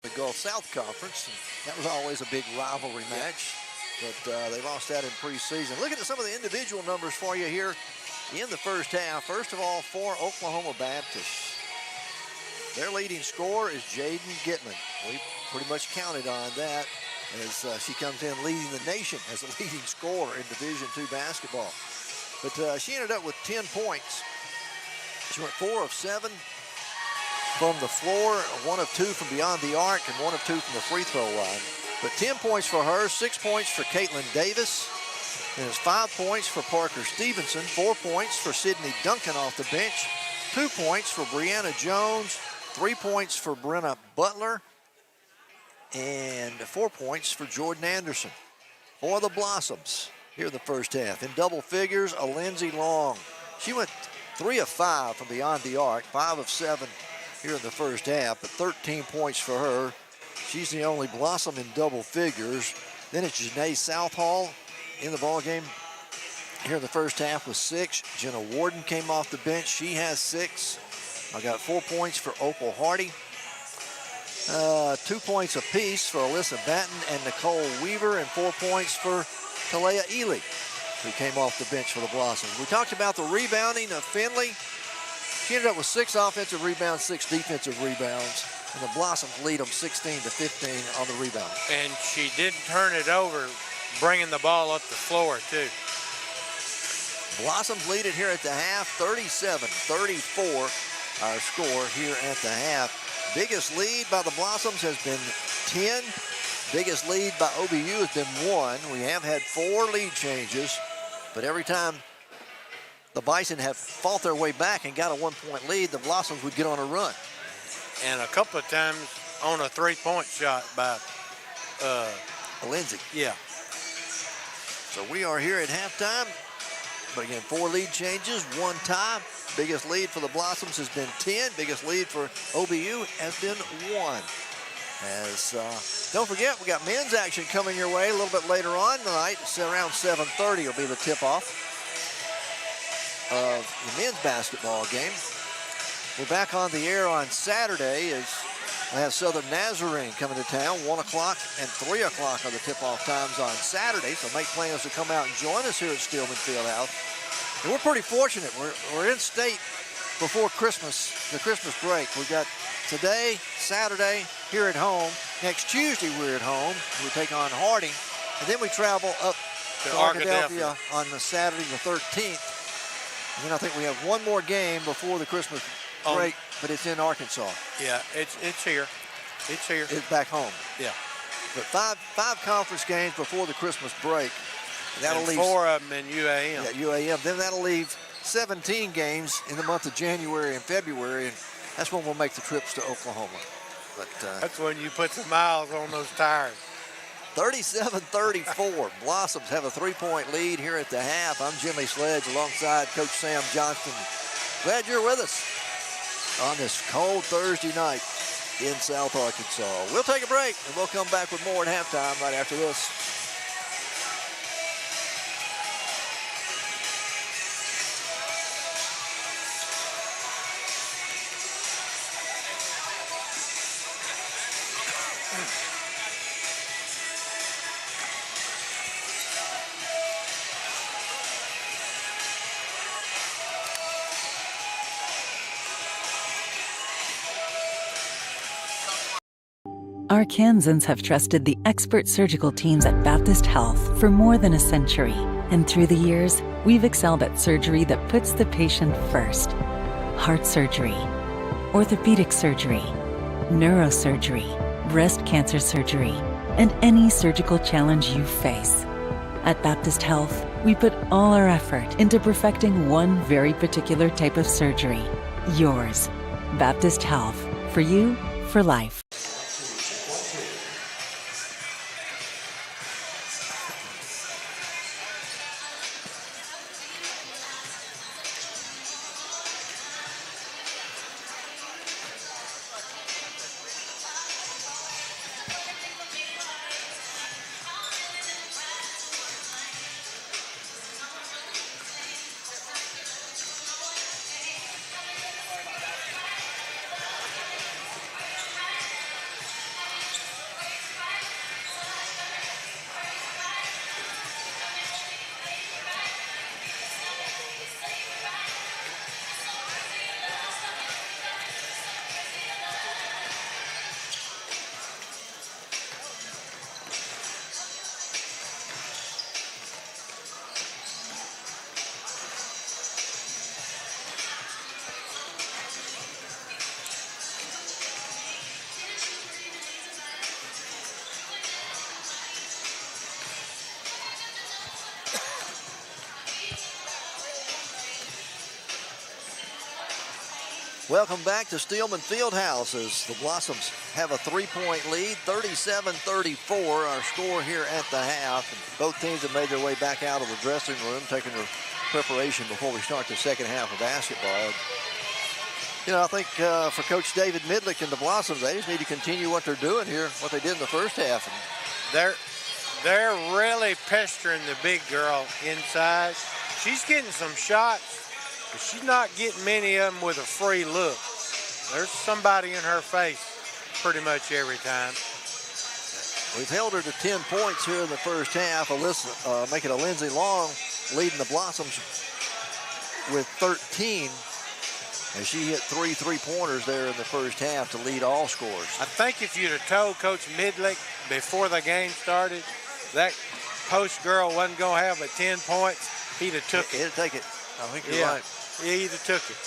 The Gulf South Conference. That was always a big rivalry match, but they lost that in preseason. Look at some of the individual numbers for you here in the first half. First of all, for Oklahoma Baptist, their leading scorer is 𝗗𝗜𝗏𝗧𝗏. We pretty much counted on that as she comes in leading the nation as a leading scorer in Division II basketball. But she ended up with 10 points. She went 4 of 7 from the floor, 1 of 2 from beyond the arc, and 1 of 2 from the free throw line. But 10 points for her, 6 points for Caitlin Davis, and it's 5 points for Parker Stevenson, 4 points for Sydney Duncan off the bench, 2 points for Brianna Jones, 3 points for Brenna Butler, and 4 points for Jordan Anderson. For the Blossoms here in the first half, in double figures, Lindsey Long. She went 3 of 5 from beyond the arc, 5 of 7 here in the first half, but 13 points for her. She's the only Blossom in double figures. Then it's Janae Southall in the ballgame here in the first half with 6. Jenna Warden came off the bench. She has 6. I got 4 points for Opal Hardy. 2 points apiece for Alyssa Batten and Nicole Weaver, and 4 points for Talea Ely, who came off the bench for the Blossoms. We talked about the rebounding of Finley. She ended up with 6 offensive rebounds, 6 defensive rebounds, and the Blossoms lead them 16-15 on the rebound. And she did turn it over, bringing the ball up the floor, too. Blossoms lead it here at the half, 37-34, our score here at the half. Biggest lead by the Blossoms has been 10. Biggest lead by OBU has been 1. We have had 4 lead changes, but every time the Bison have fought their way back and got a 1-point lead, the Blossoms would get on a run. And a couple of times on a 3-point shot by Lindsay. Yeah. So we are here at halftime. But again, 4 lead changes, 1 tie. Biggest lead for the Blossoms has been 10. Biggest lead for OBU has been 1. Don't forget, we got men's action coming your way a little bit later on tonight. It's around 7:30 will be the tip-off of the men's basketball game. We're back on the air on Saturday as I have Southern Nazarene coming to town. 1 o'clock and 3 o'clock are the tip-off times on Saturday, so make plans to come out and join us here at Steelman Fieldhouse. And we're pretty fortunate. We're in state before Christmas, the Christmas break. We've got today, Saturday, here at home. Next Tuesday, we're at home. We take on Harding, and then we travel up to Arkadelphia on the Saturday the 13th. And then I think we have 1 more game before the Christmas break, but it's in Arkansas. Yeah, it's here. It's here. It's back home. Yeah. But five conference games before the Christmas break. That'll leave 4 of them in UAM. Yeah, UAM. Then that'll leave 17 games in the month of January and February, and that's when we'll make the trips to Oklahoma. But that's when you put some miles on those tires. 37-34. Blossoms have a 3-point lead here at the half. I'm Jimmy Sledge alongside Coach Sam Johnston. Glad you're with us on this cold Thursday night in South Arkansas. We'll take a break, and we'll come back with more at halftime right after this. Arkansans have trusted the expert surgical teams at Baptist Health for more than a century. And through the years, we've excelled at surgery that puts the patient first. Heart surgery, orthopedic surgery, neurosurgery, breast cancer surgery, and any surgical challenge you face. At Baptist Health, we put all our effort into perfecting one very particular type of surgery. Yours. Baptist Health. For you, for life. Welcome back to Steelman Fieldhouse as the Blossoms have a 3-point lead, 37-34, our score here at the half. And both teams have made their way back out of the dressing room, taking their preparation before we start the second half of basketball. You know, I think for Coach David Midlick and the Blossoms, they just need to continue what they're doing here, what they did in the first half. And they're really pestering the big girl inside. She's getting some shots, but she's not getting many of them with a free look. There's somebody in her face pretty much every time. We've held her to 10 points here in the first half. Alyssa, making a Lindsay Long leading the Blossoms with 13. And she hit 3 3-pointers there in the first half to lead all scores. I think if you'd have told Coach Midlick before the game started that post girl wasn't going to have but 10 points, he'd have took it. He'd take it. I think you're right. Yeah, he'd have took it.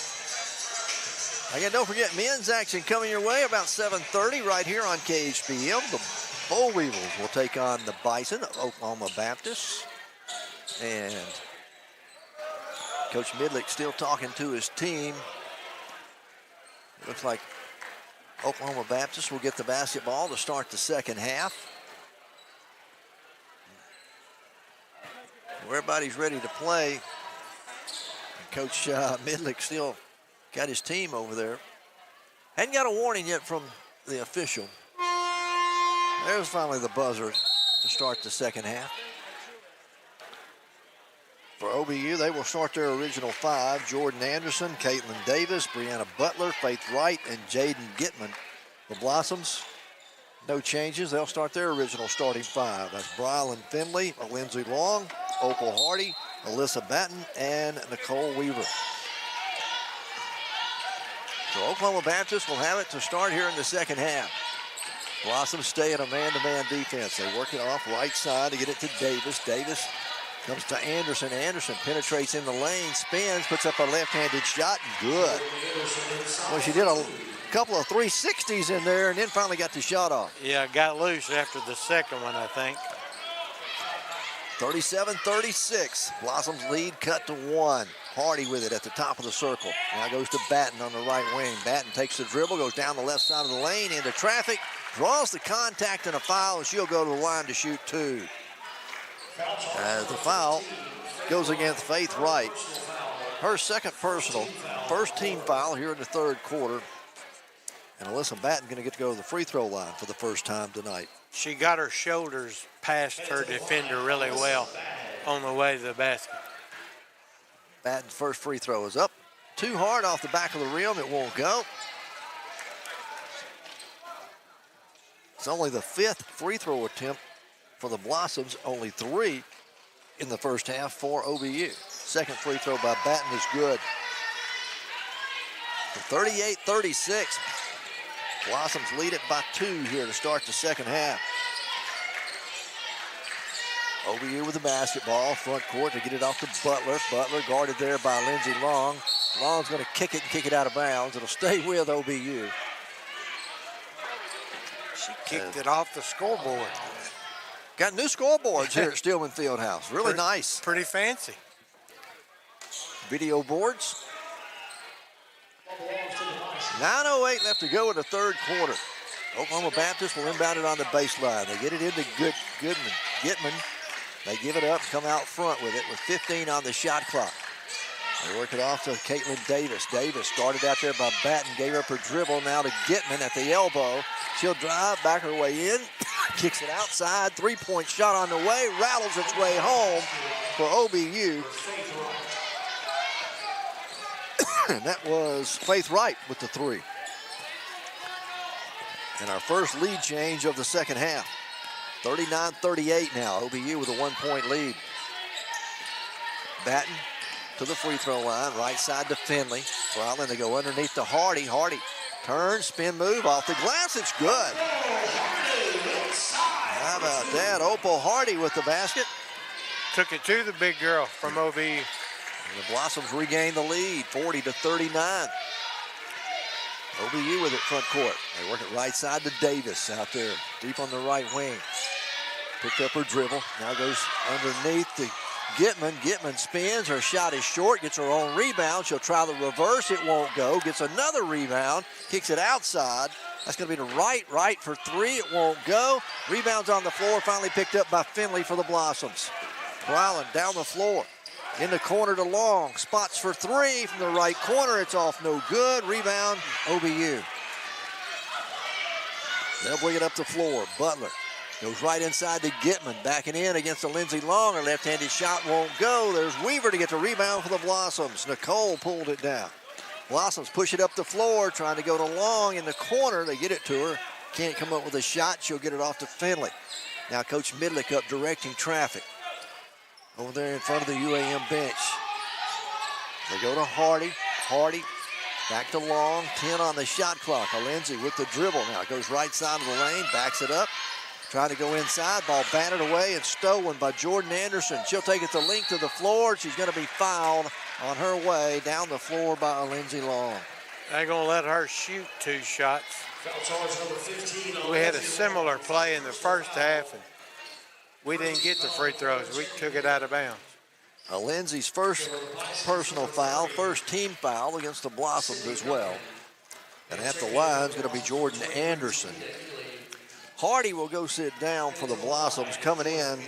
Again, don't forget men's action coming your way about 7:30 right here on KHPM. The Boll Weevils will take on the Bison of Oklahoma Baptist. And Coach Midlick still talking to his team. Looks like Oklahoma Baptist will get the basketball to start the second half. Everybody's ready to play. And Coach Midlick still got his team over there. Hadn't got a warning yet from the official. There's finally the buzzer to start the second half. For OBU, they will start their original 5. Jordan Anderson, Caitlin Davis, Brianna Butler, Faith Wright, and Jaden Gitman. The Blossoms, no changes. They'll start their original starting 5. That's Brylan Finley, Lindsay Long, Opal Hardy, Alyssa Batten, and Nicole Weaver. So Oklahoma Baptist will have it to start here in the second half. Blossoms stay in a man-to-man defense. They work it off right side to get it to Davis. Davis comes to Anderson. Anderson penetrates in the lane, spins, puts up a left-handed shot, good. Well, she did a couple of 360s in there and then finally got the shot off. Yeah, got loose after the second one, I think. 37-36. Blossoms lead cut to 1. Hardy with it at the top of the circle. Now goes to Batten on the right wing. Batten takes the dribble, goes down the left side of the lane into traffic, draws the contact and a foul, and she'll go to the line to shoot 2. As the foul goes against Faith Wright. Her second personal, first team foul here in the third quarter. And Alyssa Batten going to get to go to the free throw line for the first time tonight. She got her shoulders past her defender really well on the way to the basket. Batten's first free throw is up. Too hard off the back of the rim. It won't go. It's only the 5th free throw attempt for the Blossoms. Only 3 in the first half for OBU. Second free throw by Batten is good. 38-36. Blossoms lead it by 2 here to start the second half. OBU with the basketball, front court to get it off to Butler. Butler guarded there by Lindsay Long. Long's going to kick it and kick it out of bounds. It'll stay with OBU. She kicked it off the scoreboard. Got new scoreboards here at Steelman Fieldhouse. Really nice. Pretty fancy. Video boards. 9:08 left to go in the third quarter. Oklahoma Baptist will inbound it on the baseline. They get it into Gitman. They give it up and come out front with it with 15 on the shot clock. They work it off to Caitlin Davis. Davis guarded out there by Batten, gave up her dribble now to Gitman at the elbow. She'll drive, back her way in, kicks it outside, 3-point shot on the way, rattles its way home for OBU. And that was Faith Wright with the 3. And our first lead change of the second half. 39-38 now. OBU with a 1-point lead. Batten to the free throw line. Right side to Finley. Brylan, they go underneath to Hardy. Hardy turns, spin move off the glass. It's good. How about that? Opal Hardy with the basket. Took it to the big girl from OBU. And the Blossoms regain the lead, 40-39. OBU with it front court. They work it right side to Davis out there, deep on the right wing. Picked up her dribble. Now goes underneath to Gitman spins. Her shot is short. Gets her own rebound. She'll try the reverse. It won't go. Gets another rebound. Kicks it outside. That's going to be to right for three. It won't go. Rebounds on the floor. Finally picked up by Finley for the Blossoms. Bryland down the floor. In the corner to Long. Spots for three from the right corner. It's off, no good. Rebound, OBU. They'll bring it up the floor. Butler goes right inside to Gitman. Backing in against the Lindsey Long. Her left-handed shot won't go. There's Weaver to get the rebound for the Blossoms. Nicole pulled it down. Blossoms push it up the floor, trying to go to Long in the corner. They get it to her. Can't come up with a shot. She'll get it off to Finley. Now Coach Midlick up directing traffic. Over there in front of the UAM bench. They go to Hardy. Hardy back to Long. 10 on the shot clock. Lindsay with the dribble now. Goes right side of the lane. Backs it up. Trying to go inside. Ball batted away and stolen by Jordan Anderson. She'll take it the length of the floor. She's going to be fouled on her way down the floor by Lindsay Long. They're going to let her shoot 2 shots. We had a similar play in the first half, and we didn't get the free throws. We took it out of bounds. Lindsay's first personal foul, first team foul against the Blossoms as well. And at the line is going to be Jordan Anderson. Hardy will go sit down for the Blossoms. Coming in,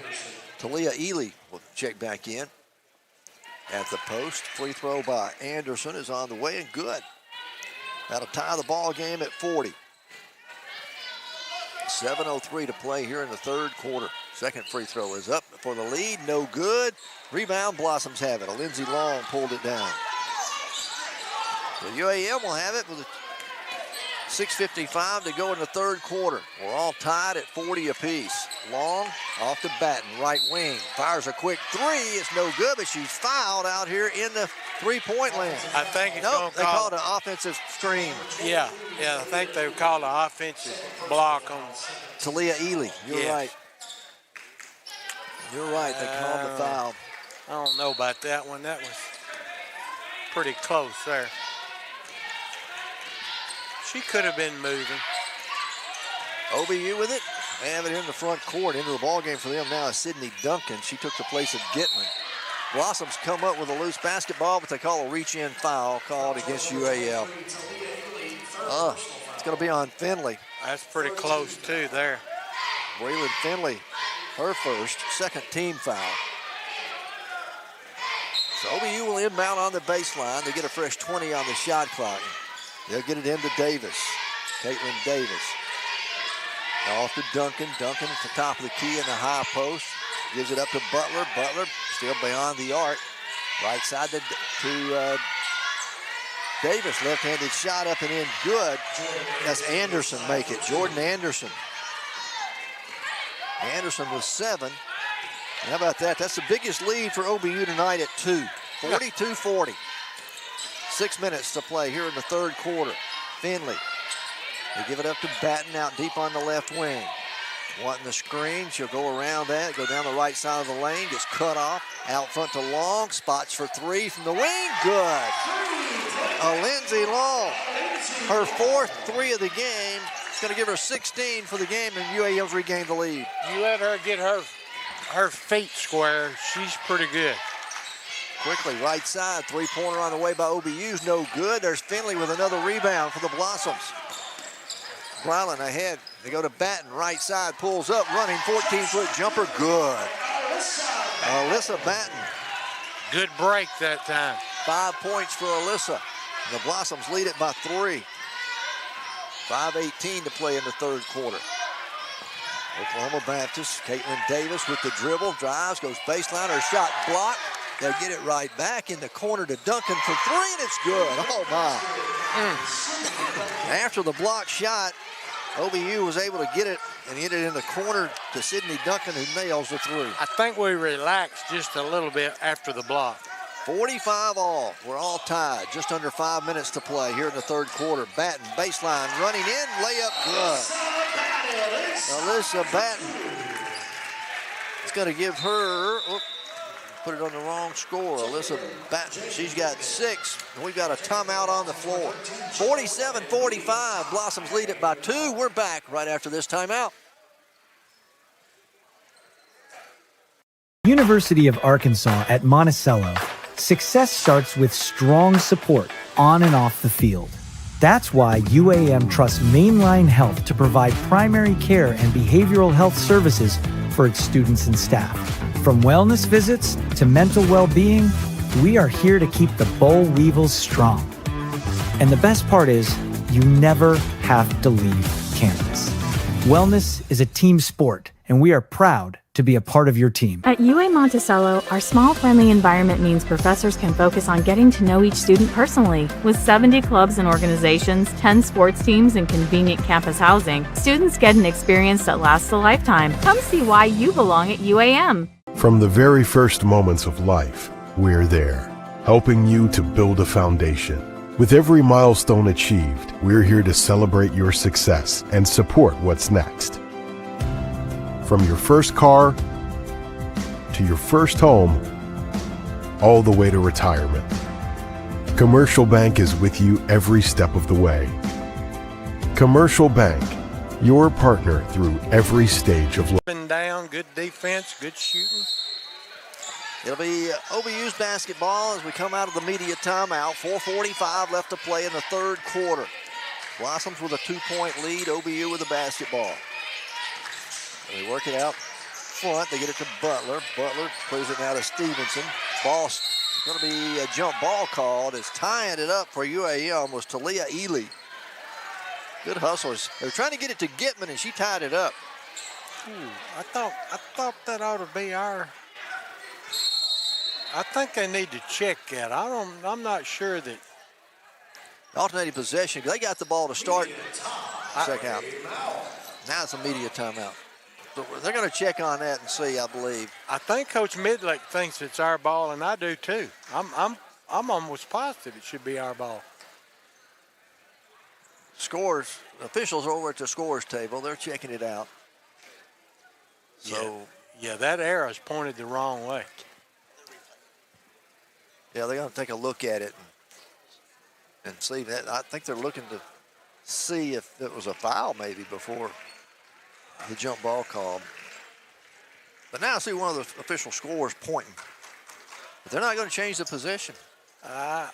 Talia Ely will check back in at the post. Free throw by Anderson is on the way and good. That'll tie the ball game at 40. 7:03 to play here in the third quarter. Second free throw is up for the lead. No good. Rebound, Blossoms have it. Lindsey Long pulled it down. The UAM will have it with a 6:55 to go in the third quarter. We're all tied at 40 apiece. Long off to Batten, right wing. Fires a quick three. It's no good, but she's fouled out here in the three-point land. I think it's nope, they called an offensive screen. Yeah, I think they called an offensive block on Talia Ely. You're right. You're right. They called the foul. I don't know about that one. That was pretty close there. She could have been moving. OBU with it. They have it in the front court. Into the ball game for them now is Sydney Duncan. She took the place of Gitman. Blossoms come up with a loose basketball, but they call a reach-in foul called against UAL. It's going to be on Finley. That's pretty close, too, there. Braylon Finley, her first, second team foul. So OBU will inbound on the baseline. They get a fresh 20 on the shot clock. They'll get it into Davis. Caitlin Davis. Now off to Duncan. Duncan at the top of the key in the high post. Gives it up to Butler. Butler still beyond the arc. Right side to Davis. Left-handed shot up and in. Good. That's Anderson make it. Jordan Anderson. Anderson with 7. How about that? That's the biggest lead for OBU tonight at 2. 42-40. 6 minutes to play here in the third quarter. Finley. They give it up to Batten out deep on the left wing. Wanting the screen. She'll go around that. Go down the right side of the lane. Gets cut off. Out front to Long. Spots for 3 from the wing. Good. Lindsey Long. Her 4th 3 of the game. It's going to give her 16 for the game, and UAM's regained the lead. You let her get her feet square. She's pretty good. Quickly, right side, 3-pointer on the way by OBU's no good. There's Finley with another rebound for the Blossoms. Bryland ahead. They go to Batten, right side, pulls up, running 14-foot jumper, good. Alyssa Batten. Good break that time. 5 points for Alyssa. The Blossoms lead it by 3. 5:18 to play in the third quarter. Oklahoma Baptist, Caitlin Davis with the dribble, drives, goes baseline, her shot blocked. They'll get it right back in the corner to Duncan for 3, and it's good. Oh, my. After the block shot, OBU was able to get it and hit it in the corner to Sydney Duncan, who nails the 3. I think we relaxed just a little bit after the block. 45 all. We're all tied. Just under 5 minutes to play here in the third quarter. Batten, baseline, running in, layup, good. Alyssa Batten. It's going to give her, put it on the wrong score. Alyssa Batten, she's got 6. And we've got a timeout on the floor. 47-45, Blossoms lead it by 2. We're back right after this timeout. University of Arkansas at Monticello, success starts with strong support on and off the field. That's why UAM trusts Mainline Health to provide primary care and behavioral health services for its students and staff. From wellness visits to mental well-being, we are here to keep the Boll Weevils strong. And the best part is, you never have to leave campus. Wellness is a team sport, and we are proud to be a part of your team. At UA Monticello, our small, friendly environment means professors can focus on getting to know each student personally. With 70 clubs and organizations, 10 sports teams, and convenient campus housing, students get an experience that lasts a lifetime. Come see why you belong at UAM. From the very first moments of life, we're there, helping you to build a foundation. With every milestone achieved, we're here to celebrate your success and support what's next. From your first car to your first home, all the way to retirement. Commercial Bank is with you every step of the way. Commercial Bank, your partner through every stage of life. Up and down, good defense, good shooting. It'll be OBU's basketball as we come out of the media timeout. 4:45 left to play in the third quarter. Blossoms with a 2-point lead, OBU with the basketball. They work it out front. They get it to Butler. Butler plays it now to Stevenson. Ball going to be a jump ball called. It's tying it up for UAM was 𝗗𝗜𝗦𝗖𝗟𝗔𝗜𝗠𝗘𝗥. Good hustles. They were trying to get it to 𝗵𝗻😅, and she tied it up. I thought that ought to be our. I think they need to check that. I'm not sure that. Alternating possession. They got the ball to start. Second out. Now it's a media timeout. But they're going to check on that and see, I believe. I think Coach Midlick thinks it's our ball, and I do too. I'm almost positive it should be our ball. Scores. Officials are over at the scores table. They're checking it out. So yeah, that arrow's pointed the wrong way. Yeah, they're going to take a look at it and see that. I think they're looking to see if it was a foul maybe before the jump ball call. But now I see one of the official scores pointing. But they're not going to change the position. I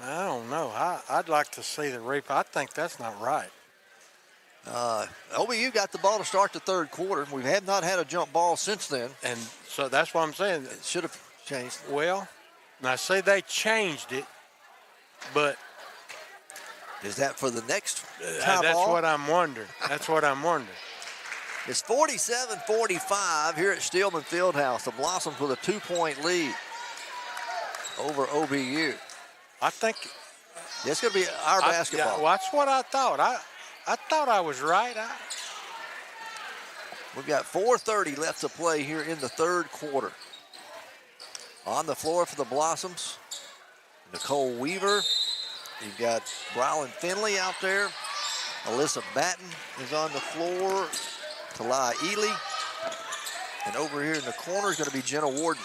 don't know. I'd like to see the replay. I think that's not right. OBU got the ball to start the third quarter. We have not had a jump ball since then. And so that's what I'm saying. It should have changed. Well, now say they changed it, but is that for the next that's ball? what I'm wondering. That's what I'm wondering. It's 47-45 here at Steelman Fieldhouse. The Blossoms with a 2-point lead over OBU. I think it's going to be our basketball. Yeah, that's what I thought. I thought I was right. We've got 4:30 left to play here in the third quarter. On the floor for the Blossoms, Nicole Weaver. You've got Brylan Finley out there. Alyssa Batten is on the floor. 𝗗𝗜𝗦𝗖𝗟𝗔𝗜𝗍𝗍. And over here in the corner is going to be Jenna Warden.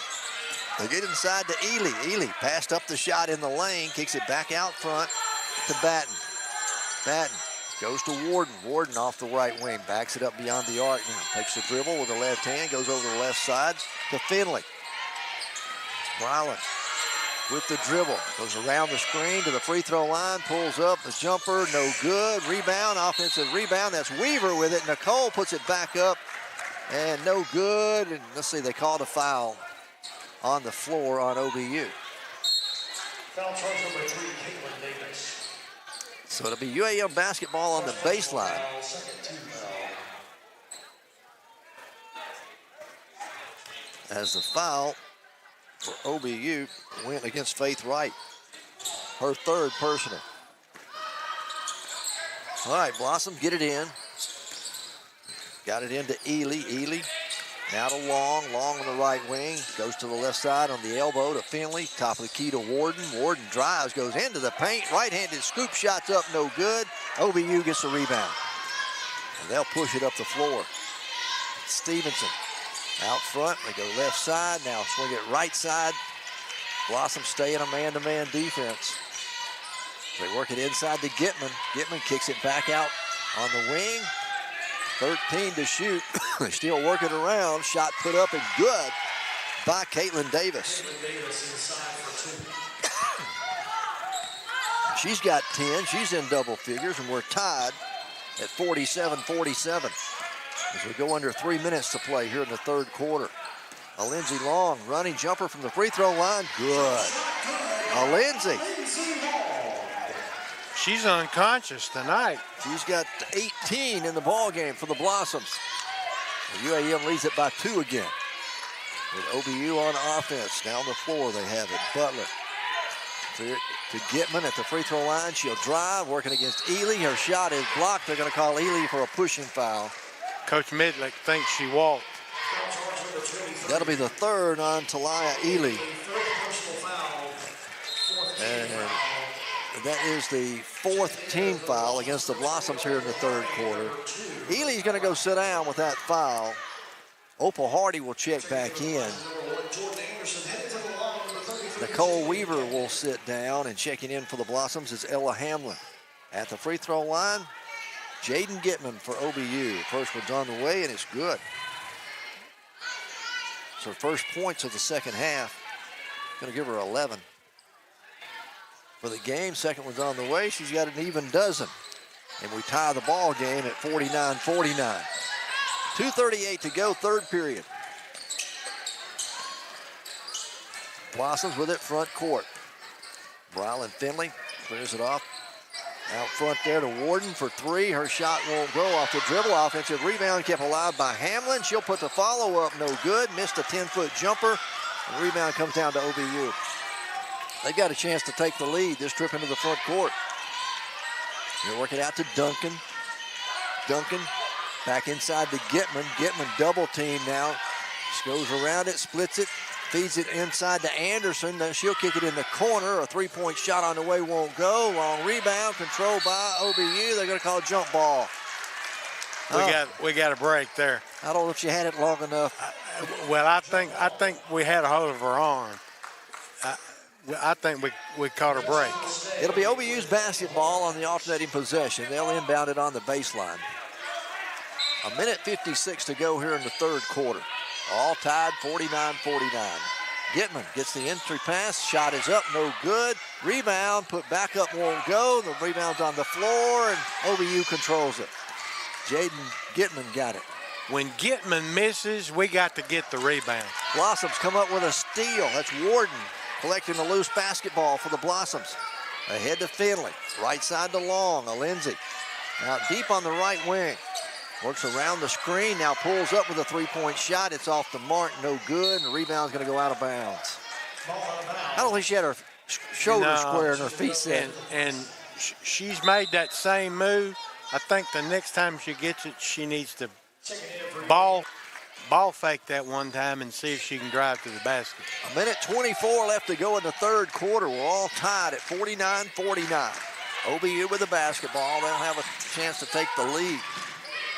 They get inside to Ely. Ely passed up the shot in the lane, kicks it back out front to Batten. Batten goes to Warden. Warden off the right wing, backs it up beyond the arc now. Takes the dribble with the left hand, goes over the left side to Finley. Brylan with the dribble, goes around the screen to the free throw line, pulls up, the jumper, no good. Rebound, offensive rebound, that's Weaver with it. Nicole puts it back up, and no good. And let's see, they called a foul on the floor on OBU. Foul charge number 3, Caitlin Davis. So it'll be UAM basketball on the baseline. As the foul for OBU went against Faith Wright. Her third personal. All right, Blossom, get it in. Got it into Ely. Ely now to Long. Long on the right wing. Goes to the left side on the elbow to Finley. Top of the key to Warden. Warden drives, goes into the paint. Right-handed scoop shots up, no good. OBU gets the rebound. And they'll push it up the floor. Stevenson out front. They go left side. Now swing it right side. Blossom stay in a man-to-man defense. They work it inside to 𝗵𝗻𝗅. 𝗵𝗻𝗅 kicks it back out on the wing. 13 to shoot. They still work it around. Shot put up and good. by Caitlin Davis. She's got 10. She's in double figures, and we're tied at 47-47 as we go under 3 minutes to play here in the third quarter. Lindsay Long, running jumper from the free throw line. Good. Lindsay. She's unconscious tonight. She's got 18 in the ball game for the Blossoms. The UAM leads it by 2 again. With OBU on offense. Down the floor they have it. Butler to Gitman at the free throw line. She'll drive, working against Ely. Her shot is blocked. They're going to call Ely for a pushing foul. Coach Midlick thinks she walked. That'll be the third on Talia Ely. And that is the 4th team foul against the Blossoms here in the third quarter. Ely's going to go sit down with that foul. Opal Hardy will check back in. Nicole Weaver will sit down, and checking in for the Blossoms is Ella Hamlin. At the free throw line, Jaden Gitman for OBU. First one's on the way, and it's good. It's her first points of the second half. Going to give her 11. For the game, second one's on the way. She's got an even dozen. And we tie the ball game at 49-49. 2:38 to go, third period. Blossoms with it, front court. Brylan Finley clears it off. Out front there to Warden for 3. Her shot won't go off the dribble. Offensive rebound kept alive by Hamlin. She'll put the follow-up, no good. Missed a 10-foot jumper. The rebound comes down to OBU. They've got a chance to take the lead this trip into the front court. They'll work it out to Duncan. Duncan back inside to Gitman. Gitman double team now. Just goes around it, splits it, feeds it inside to Anderson. Then she'll kick it in the corner. A 3-point shot on the way won't go. Long rebound controlled by OBU. They're going to call a jump ball. We got a break there. I don't know if she had it long enough. Well, I think we had a hold of her arm. I think we caught a break. It'll be OBU's basketball on the alternating possession. They'll inbound it on the baseline. 1:56 to go here in the third quarter. All tied 49-49. Gitman gets the entry pass. Shot is up, no good. Rebound, put back up, won't go. The rebound's on the floor, and OBU controls it. Jaden Gitman got it. When Gitman misses, we got to get the rebound. Blossoms come up with a steal. That's Warden collecting the loose basketball for the Blossoms. Ahead to Finley. Right side to Long. Lindsay out deep on the right wing. Works around the screen, now pulls up with a 3-point shot. It's off the mark, no good, and the rebound's going to go out of bounds. I don't think she had her shoulder square and her feet set. And she's made that same move. I think the next time she gets it, she needs to ball fake that one time and see if she can drive to the basket. 1:24 left to go in the third quarter. We're all tied at 49-49. OBU with the basketball. They'll have a chance to take the lead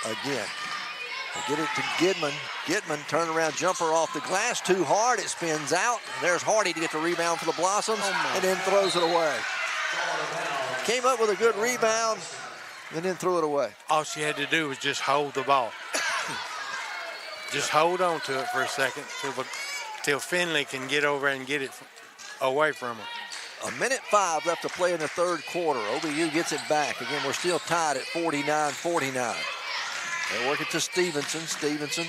again. They get it to Gitman. Gitman, turnaround jumper off the glass, too hard. It spins out. There's Hardy to get the rebound for the Blossoms, and then throws it away. Came up with a good rebound, and then threw it away. All she had to do was just hold the ball. Just hold on to it for a second till Finley can get over and get it away from her. 1:05 left to play in the third quarter. OBU gets it back. Again, we're still tied at 49-49. They work it to Stevenson. Stevenson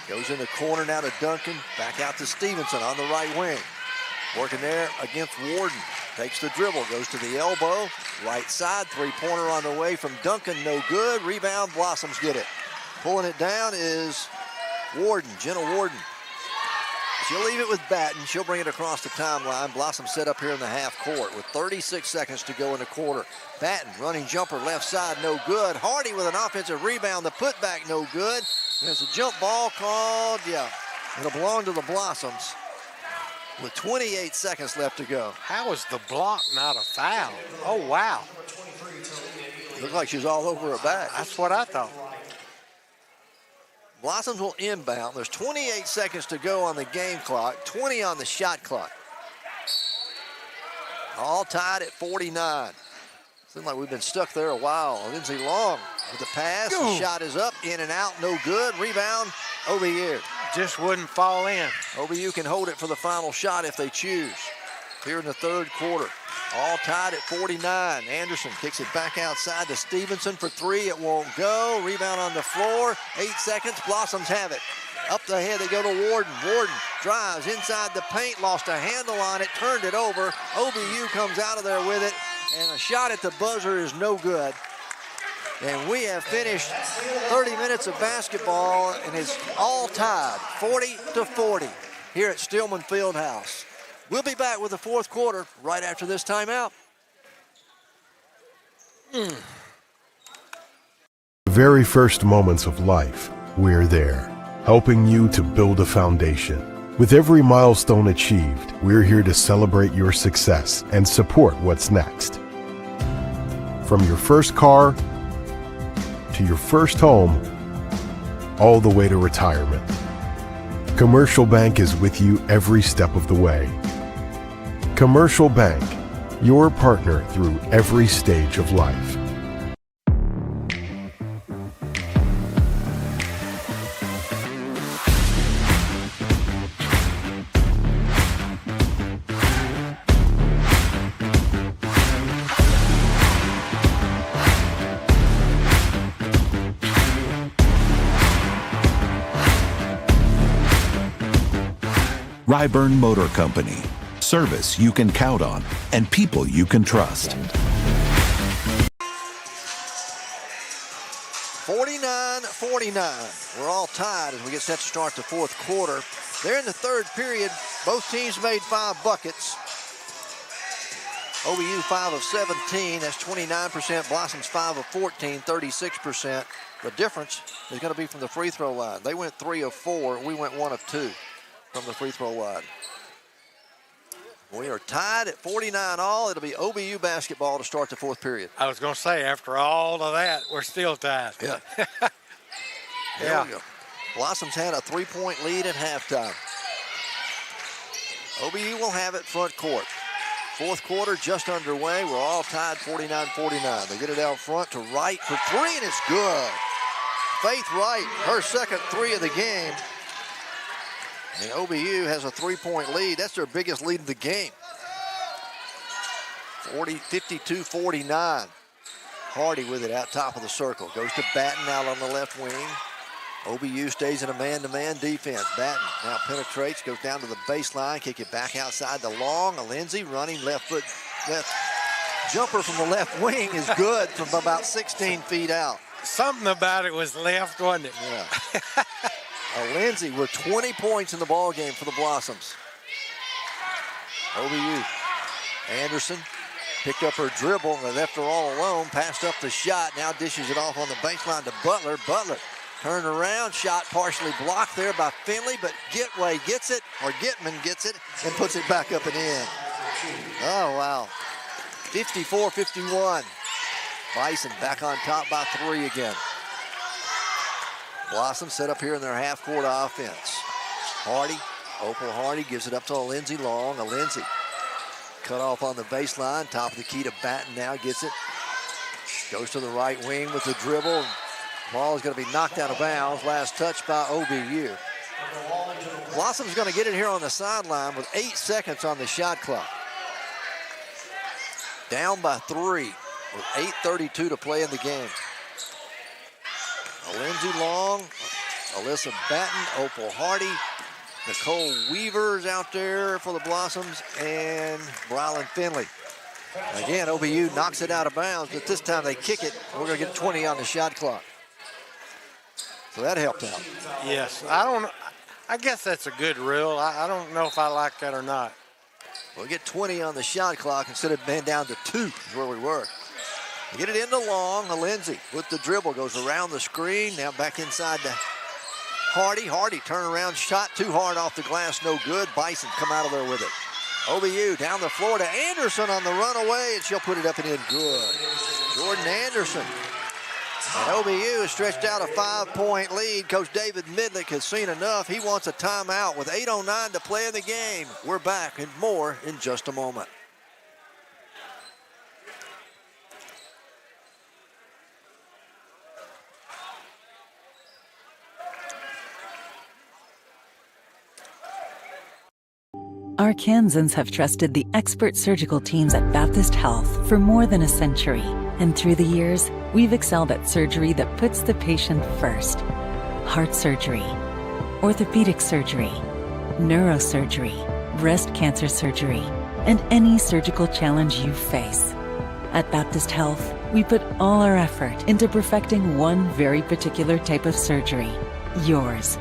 goes in the corner now to Duncan. Back out to Stevenson on the right wing. Working there against Warden. Takes the dribble, goes to the elbow. Right side, 3-pointer on the way from Duncan, no good. Rebound, Blossoms get it. Pulling it down is Warden, Jenna Warden. She'll leave it with Batten. She'll bring it across the timeline. Blossom set up here in the half court with 36 seconds to go in the quarter. Batten, running jumper, left side, no good. Hardy with an offensive rebound. The putback, no good. There's a jump ball called, it'll belong to the Blossoms with 28 seconds left to go. How is the block not a foul? Oh, wow. Looked like she was all over her back. That's what I thought. Blossoms will inbound. There's 28 seconds to go on the game clock, 20 on the shot clock. All tied at 49. Seems like we've been stuck there a while. Lindsay Long with the pass. The shot is up, in and out, no good. Rebound, OBU. just wouldn't fall in. OBU can hold it for the final shot if they choose. Here in the third quarter, all tied at 49. Anderson kicks it back outside to Stevenson for three. It won't go. Rebound on the floor. 8 seconds. Blossoms have it. Up the head, they go to Warden. Warden drives inside the paint, lost a handle on it, turned it over. OBU comes out of there with it, and a shot at the buzzer is no good. And we have finished 30 minutes of basketball, and it's all tied, 40-40, here at Stillman Fieldhouse. We'll be back with the fourth quarter right after this timeout. The very first moments of life, we're there, helping you to build a foundation. With every milestone achieved, we're here to celebrate your success and support what's next. From your first car to your first home, all the way to retirement. Commercial Bank is with you every step of the way. Commercial Bank, your partner through every stage of life. Ryburn Motor Company. Service you can count on and people you can trust. 49-49. We're all tied as we get set to start the fourth quarter. They're in the third period. Both teams made 5 buckets. OBU 5 of 17, that's 29%. Blossoms 5 of 14, 36%. The difference is going to be from the free throw line. They went 3 of 4, we went 1 of 2 from the free throw line. We are tied at 49 all. It'll be OBU basketball to start the fourth period. I was going to say, after all of that, we're still tied. Yeah. There we go. Blossoms had a 3-point lead at halftime. OBU will have it front court. Fourth quarter just underway. We're all tied 49-49. They get it out front to Wright for three, and it's good. Faith Wright, her second three of the game. And OBU has a 3-point lead. That's their biggest lead of the game. 52-49. Hardy with it out top of the circle. Goes to Batten out on the left wing. OBU stays in a man-to-man defense. Batten now penetrates, goes down to the baseline, kick it back outside the long. Lindsay running left jumper from the left wing is good from about 16 feet out. Something about it was left, wasn't it? Yeah. Lindsay with 20 points in the ball game for the Blossoms. OBU. Anderson picked up her dribble and left her all alone, passed up the shot, now dishes it off on the baseline to Butler. Butler turned around, shot partially blocked there by Finley, but Gitman gets it and puts it back up and in. Oh, wow. 54-51. Bison back on top by 3 again. Blossom set up here in their half-court offense. Hardy, Opal Hardy gives it up to Lindsay Long. Lindsay cut off on the baseline, top of the key to Batten now, gets it. Goes to the right wing with the dribble. Ball is going to be knocked out of bounds. Last touch by OBU. Blossom's going to get it here on the sideline with 8 seconds on the shot clock. Down by 3 with 8:32 to play in the game. Lindsay Long, Alyssa Batten, Opal Hardy, Nicole Weaver's out there for the Blossoms, and Brylan Finley. Again, OBU knocks it out of bounds, but this time they kick it. We're going to get 20 on the shot clock. So that helped out. Yes, I guess that's a good rule. I don't know if I like that or not. We'll get 20 on the shot clock instead of being down to 2 is where we were. Get it into Long. Lindsay with the dribble goes around the screen. Now back inside to Hardy. Hardy turn around shot too hard off the glass. No good. Bison come out of there with it. OBU down the floor to Anderson on the runaway, and she'll put it up and in good. Jordan Anderson. And OBU has stretched out a 5-point lead. Coach David Midlick has seen enough. He wants a timeout with 8:09 to play in the game. We're back and more in just a moment. Arkansans have trusted the expert surgical teams at Baptist Health for more than a century. And through the years, we've excelled at surgery that puts the patient first. Heart surgery, orthopedic surgery, neurosurgery, breast cancer surgery, and any surgical challenge you face. At Baptist Health, we put all our effort into perfecting one very particular type of surgery. Yours.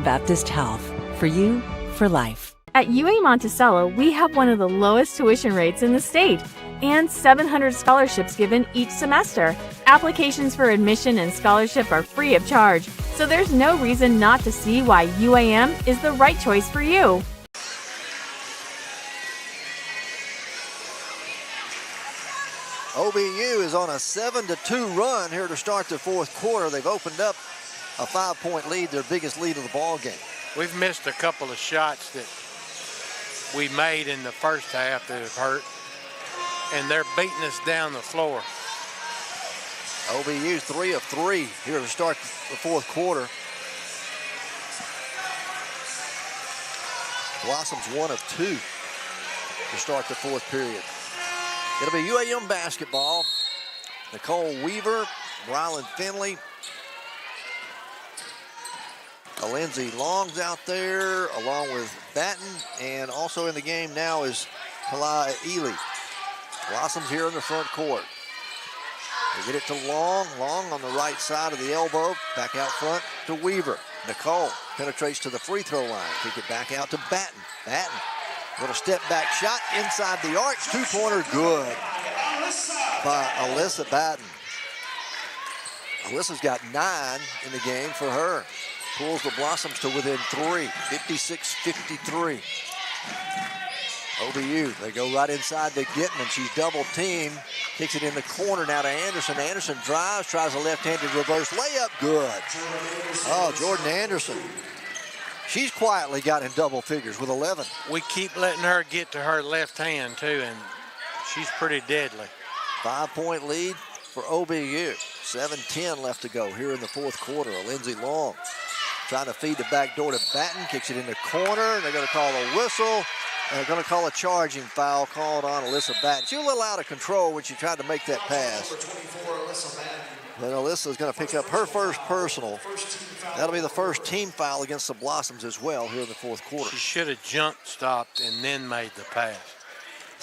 Baptist Health. For you, for life. At UAM Monticello, we have one of the lowest tuition rates in the state and 700 scholarships given each semester. Applications for admission and scholarship are free of charge, so there's no reason not to see why UAM is the right choice for you. OBU is on a 7-2 run here to start the fourth quarter. They've opened up a 5-point lead, their biggest lead of the ball game. We've missed a couple of shots that we made in the first half that have hurt, and they're beating us down the floor. OBU 3 of 3 here to start the fourth quarter. Blossoms 1 of 2 to start the fourth period. It'll be UAM basketball. Nicole Weaver, Rylan Finley, Lindsay Long's out there along with Batten, and also in the game now is 𝗗𝗜𝗦𝗖𝗟𝗔𝗜𝗠𝗘𝗥. Blossoms here in the front court. They get it to Long. Long on the right side of the elbow. Back out front to Weaver. Nicole penetrates to the free throw line. Kick it back out to Batten. Batten, little step back shot inside the arc. Two-pointer good by Alyssa Batten. Alyssa's got 9 in the game for her. Pulls the Blossoms to within 3, 56-53. OBU, they go right inside to Gitman. She's double teamed. Kicks it in the corner now to Anderson. Anderson drives, tries a left-handed reverse layup. Good. Oh, Jordan Anderson. She's quietly got in double figures with 11. We keep letting her get to her left hand too, and she's pretty deadly. 5-point lead for OBU. 7:10 left to go here in the fourth quarter. Lindsay Long trying to feed the back door to Batten. Kicks it in the corner. They're going to call a whistle. And they're going to call a charging foul called on Alyssa Batten. She was a little out of control when she tried to make that pass. But Alyssa's going to pick up her first personal. That'll be the first team foul against the Blossoms as well here in the fourth quarter. She should have jumped, stopped, and then made the pass.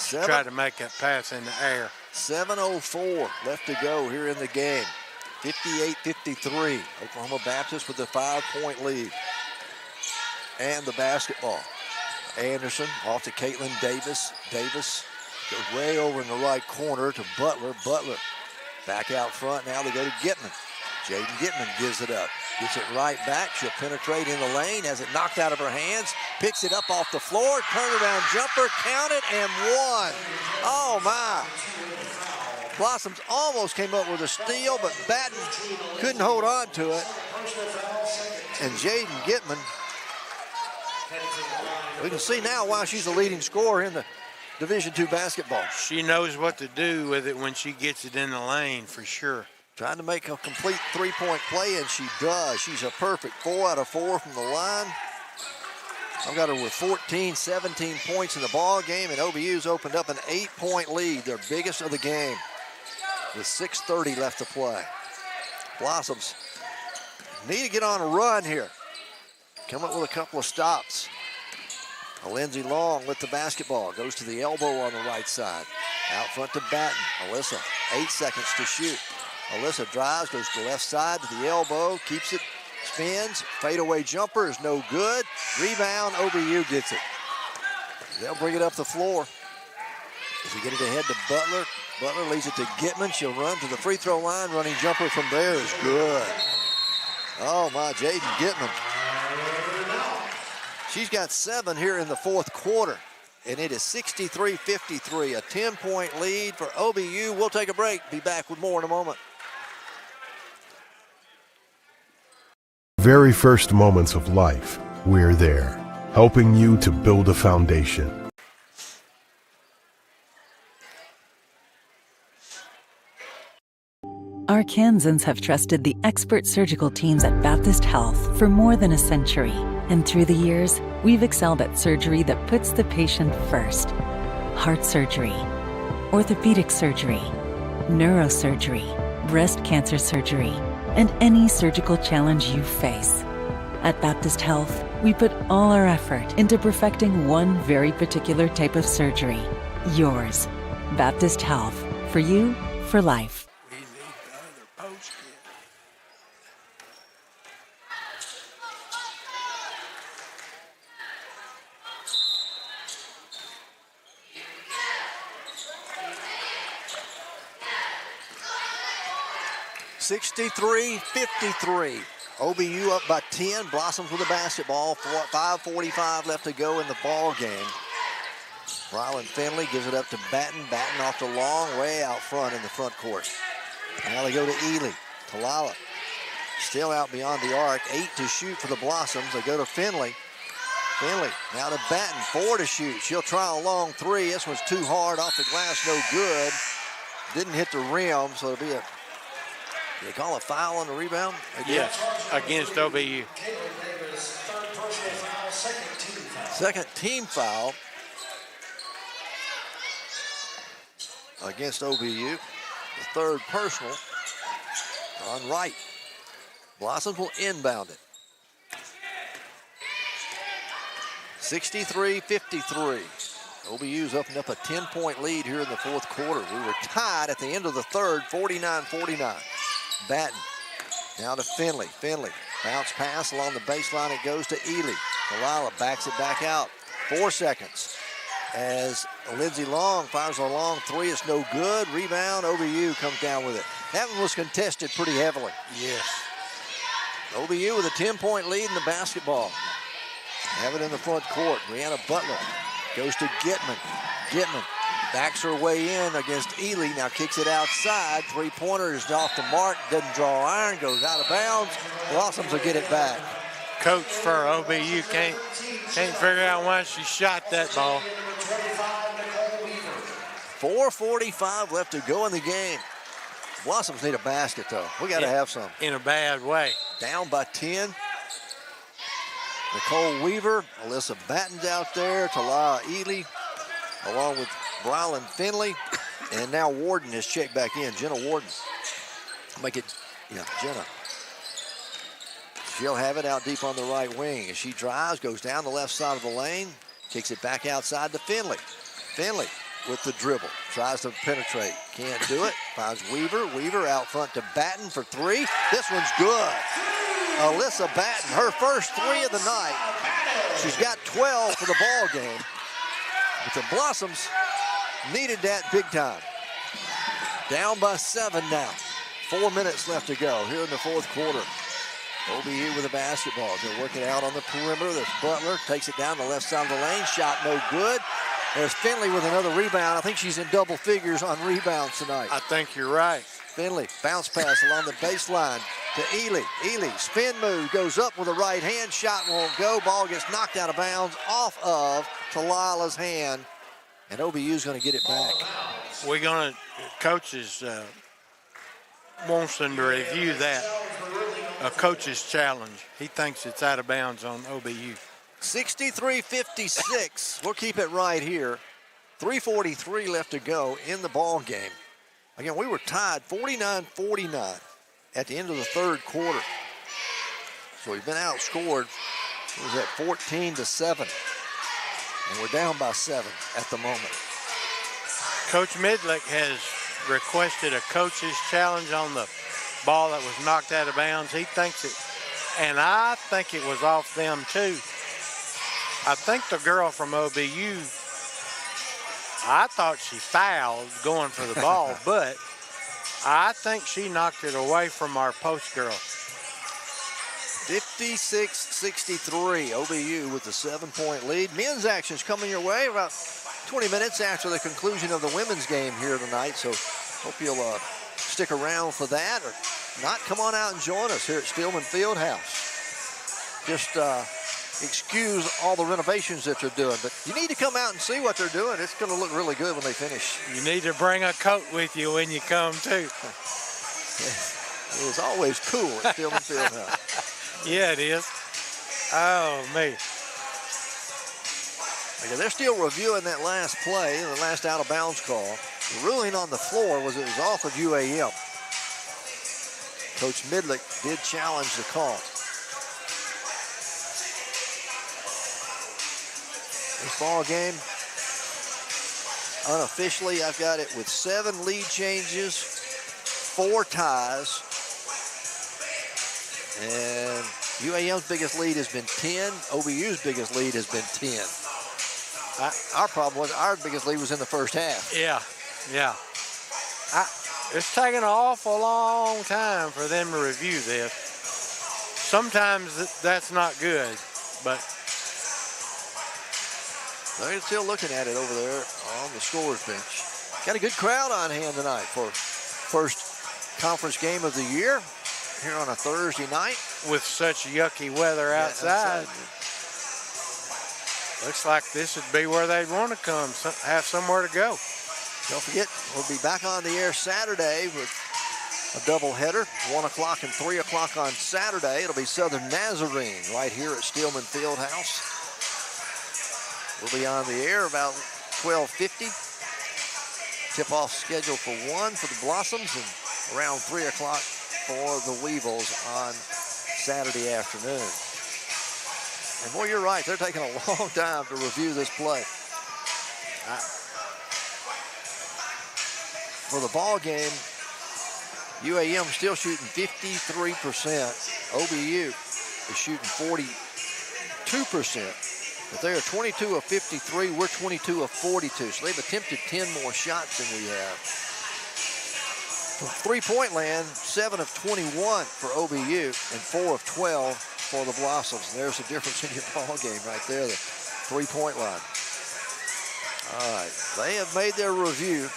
Tried to make that pass in the air. 7:04 left to go here in the game. 58-53. Oklahoma Baptist with the 5-point lead. And the basketball. Anderson off to Caitlin Davis. Davis goes way over in the right corner to Butler. Butler back out front. Now they go to Gitman. Jaden Gitman gives it up. Gets it right back. She'll penetrate in the lane. Has it knocked out of her hands. Picks it up off the floor. Turnaround jumper. Count it and 1. Oh, my. Blossoms almost came up with a steal, but Batten couldn't hold on to it. And Jaden Gitman, we can see now why she's the leading scorer in the Division II basketball. She knows what to do with it when she gets it in the lane, for sure. Trying to make a complete 3-point play, and she does. She's a perfect 4 out of 4 from the line. I've got her with 14, 17 points in the ball game, and OBU's opened up an 8-point lead, their biggest of the game, with 6:30 left to play. Blossoms need to get on a run here. Come up with a couple of stops. Lindsay Long with the basketball. Goes to the elbow on the right side. Out front to Batten. Alyssa, 8 seconds to shoot. Alyssa drives, goes to the left side to the elbow. Keeps it, spins. Fadeaway jumper is no good. Rebound, OBU gets it. They'll bring it up the floor. As we get it ahead to Butler. Butler leads it to Gitman. She'll run to the free throw line. Running jumper from there is good. Oh my, Jaden Gitman. She's got 7 here in the fourth quarter, and it is 63-53, a 10-point lead for OBU. We'll take a break. Be back with more in a moment. Very first moments of life, we're there, helping you to build a foundation. Arkansans have trusted the expert surgical teams at Baptist Health for more than a century. And through the years, we've excelled at surgery that puts the patient first. Heart surgery, orthopedic surgery, neurosurgery, breast cancer surgery, and any surgical challenge you face. At Baptist Health, we put all our effort into perfecting one very particular type of surgery, yours. Baptist Health, for you, for life. We need the other post kid. (63-53). OBU up by 10. Blossoms with the basketball. 5:45 left to go in the ball game. Rylan Finley gives it up to Batten. Batten off the long, way out front in the front court. Now they go to Ely. Talala still out beyond the arc. 8 to shoot for the Blossoms. They go to Finley. Finley now to Batten. 4 to shoot. She'll try a long 3. This one's too hard off the glass. No good. Didn't hit the rim, so it'll be a... They call a foul on the rebound? Yes, against OBU. Second team foul against OBU. The third personal on Wright. Blossoms will inbound it. 63-53. OBU's opened up a 10-point lead here in the fourth quarter. We were tied at the end of the third, 49-49. Batten now to Finley. Finley, bounce pass along the baseline. It goes to Ely. Delilah backs it back out. 4 seconds as Lindsey Long fires a long 3. It's no good. Rebound. OBU comes down with it. That one was contested pretty heavily. Yes. OBU with a 10-point lead in the basketball. Have it in the front court. Brianna Butler goes to Gitman. Gitman backs her way in against Ely. Now kicks it outside. 3-pointer is off the mark. Doesn't draw iron. Goes out of bounds. Blossoms will get it back. Coach for OBU can't figure out why she shot that ball. 4:45 left to go in the game. Blossoms need a basket, though. We got to have some. In a bad way. Down by 10. Nicole Weaver, Alyssa Batten's out there, Talia Ely, along with Brylan Finley, and now Warden has checked back in. Jenna Warden. Make it, yeah, Jenna. She'll have it out deep on the right wing. As she drives, goes down the left side of the lane, kicks it back outside to Finley. Finley with the dribble, tries to penetrate, can't do it. Finds Weaver. Weaver out front to Batten for 3. This one's good. Alyssa Batten, her first 3 of the night. She's got 12 for the ball game. But the Blossoms needed that big time. Down by 7 now. 4 minutes left to go here in the fourth quarter. OBU with the basketball. They're working out on the perimeter. There's Butler, takes it down the left side of the lane. Shot no good. There's Finley with another rebound. I think she's in double figures on rebounds tonight. I think you're right. Finley, bounce pass along the baseline to Ely. Ely, spin move, goes up with a right hand. Shot won't go. Ball gets knocked out of bounds off of Talilah's hand. And OBU's going to get it back. We're going to, coaches wants them to review that. A coach's challenge. He thinks it's out of bounds on OBU. 63-56. We'll keep it right here. 3:43 left to go in the ball game. Again, we were tied 49-49 at the end of the third quarter. So we've been outscored. It was at 14-7. And we're down by 7 at the moment. Coach Midlick has requested a coach's challenge on the ball that was knocked out of bounds. He thinks it, and I think it was off them too. I think the girl from OBU, I thought she fouled going for the ball, but I think she knocked it away from our post girl. 56-63, OBU with the 7-point lead. Men's action's coming your way about 20 minutes after the conclusion of the women's game here tonight, so hope you'll stick around for that, or not, come on out and join us here at Stillman Fieldhouse. Just excuse all the renovations that they're doing, but you need to come out and see what they're doing. It's going to look really good when they finish. You need to bring a coat with you when you come too. It is always cool at Stillman Fieldhouse. Yeah, it is. Oh, me. Okay, they're still reviewing that last play, the last out-of-bounds call. The ruling on the floor was it was off of UAM. Coach Midlick did challenge the call. This ball game, unofficially, I've got it with 7 lead changes, 4 ties, and UAM's biggest lead has been 10. OBU's biggest lead has been 10. Our problem was our biggest lead was in the first half. Yeah. It's taken an awful long time for them to review this. Sometimes that's not good, but they're still looking at it over there on the scorer's bench. Got a good crowd on hand tonight for first conference game of the year here on a Thursday night. with such yucky weather outside, looks like this would be where they'd want to come, have somewhere to go. Don't forget, we'll be back on the air Saturday with a doubleheader, 1 o'clock and 3 o'clock on Saturday. It'll be Southern Nazarene right here at Steelman Fieldhouse. We'll be on the air about 12:50. Tip-off scheduled for 1 for the Blossoms and around 3 o'clock for the Weevils on Saturday afternoon. And boy, you're right, they're taking a long time to review this play. For the ball game, UAM still shooting 53%. OBU is shooting 42%. But they are 22 of 53. We're 22 of 42. So they've attempted 10 more shots than we have. From three-point land, 7 of 21 for OBU and 4 of 12 for the Blossoms. And there's the difference in your ball game right there, the three-point line. All right, they have made their review.